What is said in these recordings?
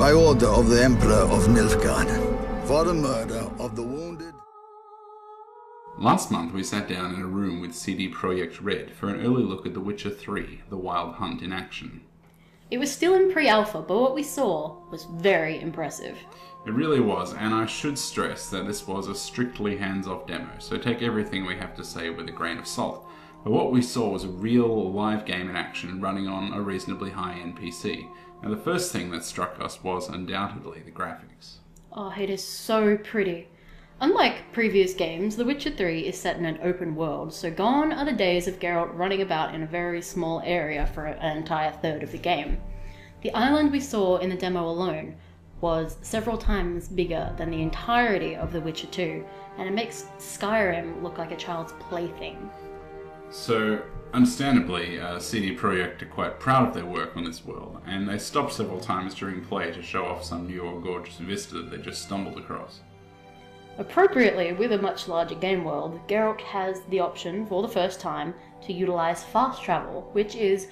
by order of the Emperor of Nilfgaard, for the murder of the wounded. Last month we sat down in a room with CD Projekt Red for an early look at The Witcher 3, The Wild Hunt in action. It was still in pre-alpha, but what we saw was very impressive. It really was, and I should stress that this was a strictly hands-off demo, so take everything we have to say with a grain of salt. But what we saw was a real live game in action running on a reasonably high-end PC. Now the first thing that struck us was undoubtedly the graphics. Oh, it is so pretty. Unlike previous games, The Witcher 3 is set in an open world, so gone are the days of Geralt running about in a very small area for an entire third of the game. The island we saw in the demo alone was several times bigger than the entirety of The Witcher 2, and it makes Skyrim look like a child's plaything. So, understandably, CD Projekt are quite proud of their work on this world, and they stopped several times during play to show off some new or gorgeous vista that they just stumbled across. Appropriately, with a much larger game world, Geralt has the option, for the first time, to utilize fast travel, which is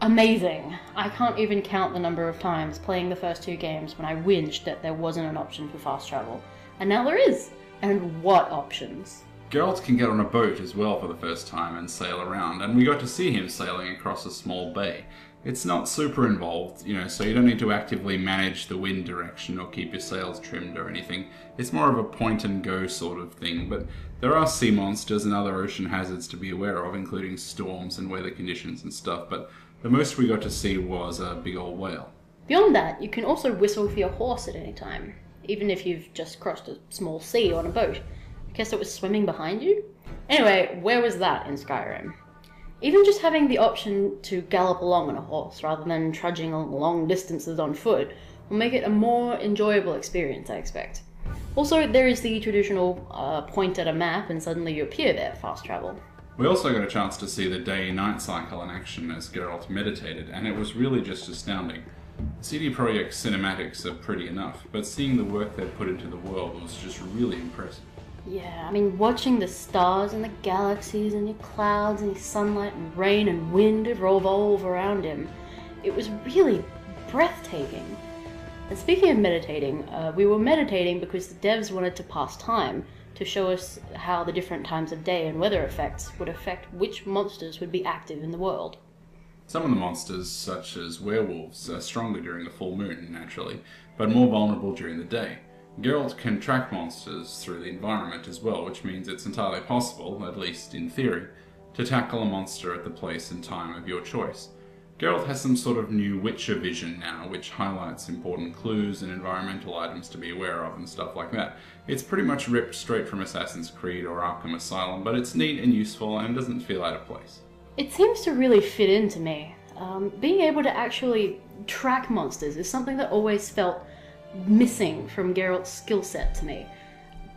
amazing. I can't even count the number of times playing the first two games when I whinged that there wasn't an option for fast travel. And now there is! And what options? Geralt can get on a boat as well for the first time and sail around, and we got to see him sailing across a small bay. It's not super involved, so you don't need to actively manage the wind direction or keep your sails trimmed or anything. It's more of a point and go sort of thing, but there are sea monsters and other ocean hazards to be aware of, including storms and weather conditions and stuff, but the most we got to see was a big old whale. Beyond that, you can also whistle for your horse at any time, even if you've just crossed a small sea on a boat. I guess it was swimming behind you? Anyway, where was that in Skyrim? Even just having the option to gallop along on a horse rather than trudging long distances on foot will make it a more enjoyable experience, I expect. Also, there is the traditional point at a map and suddenly you appear there, fast travel. We also got a chance to see the DayNight Cycle in action as Geralt meditated, and it was really just astounding. CD Projekt cinematics are pretty enough, but seeing the work they've put into the world was just really impressive. Yeah, I mean, watching the stars and the galaxies and your clouds and your sunlight and rain and wind revolve around him, it was really breathtaking. And speaking of meditating, we were meditating because the devs wanted to pass time to show us how the different times of day and weather effects would affect which monsters would be active in the world. Some of the monsters, such as werewolves, are stronger during the full moon, naturally, but more vulnerable during the day. Geralt can track monsters through the environment as well, which means it's entirely possible, at least in theory, to tackle a monster at the place and time of your choice. Geralt has some sort of new Witcher vision now, which highlights important clues and environmental items to be aware of and stuff like that. It's pretty much ripped straight from Assassin's Creed or Arkham Asylum, but it's neat and useful and doesn't feel out of place. It seems to really fit into me. Being able to actually track monsters is something that always felt missing from Geralt's skill set to me.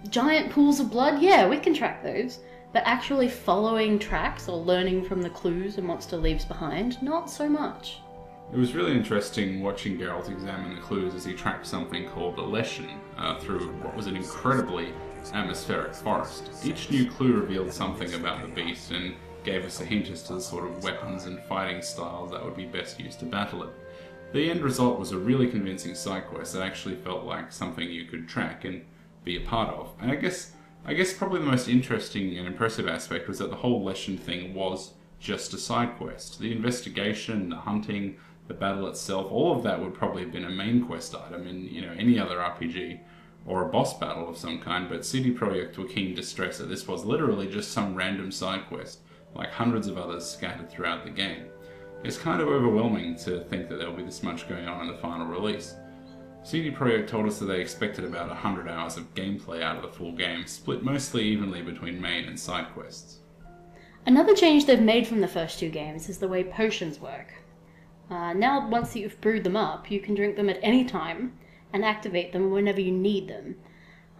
Giant pools of blood, yeah, we can track those. But actually following tracks or learning from the clues a monster leaves behind, not so much. It was really interesting watching Geralt examine the clues as he tracked something called a lesson through what was an incredibly atmospheric forest. Each new clue revealed something about the beast and gave us a hint as to the sort of weapons and fighting styles that would be best used to battle it. The end result was a really convincing side quest that actually felt like something you could track and be a part of. And I guess probably the most interesting and impressive aspect was that the whole lesson thing was just a side quest. The investigation, the hunting, the battle itself, all of that would probably have been a main quest item in any other RPG or a boss battle of some kind, but CD Projekt were keen to stress that this was literally just some random side quest, like hundreds of others scattered throughout the game. It's kind of overwhelming to think that there will be this much going on in the final release. CD Projekt told us that they expected about 100 hours of gameplay out of the full game, split mostly evenly between main and side quests. Another change they've made from the first two games is the way potions work. Now, once you've brewed them up, you can drink them at any time and activate them whenever you need them.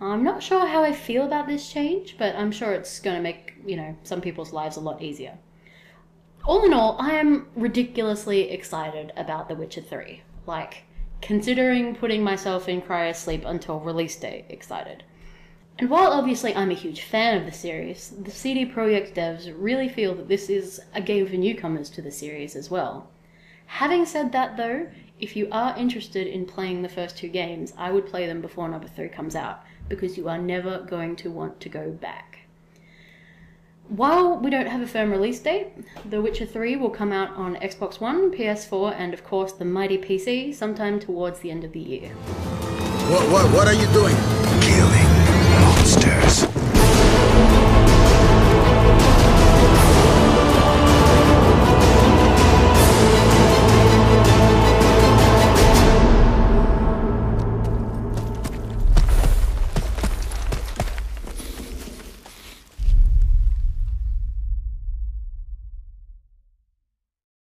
I'm not sure how I feel about this change, but I'm sure it's going to make, some people's lives a lot easier. All in all, I am ridiculously excited about The Witcher 3. Considering putting myself in cryosleep until release date excited. And while obviously I'm a huge fan of the series, the CD Projekt devs really feel that this is a game for newcomers to the series as well. Having said that though, if you are interested in playing the first 2 games, I would play them before number 3 comes out, because you are never going to want to go back. While we don't have a firm release date, The Witcher 3 will come out on Xbox One, PS4, and of course the mighty PC sometime towards the end of the year. What are you doing?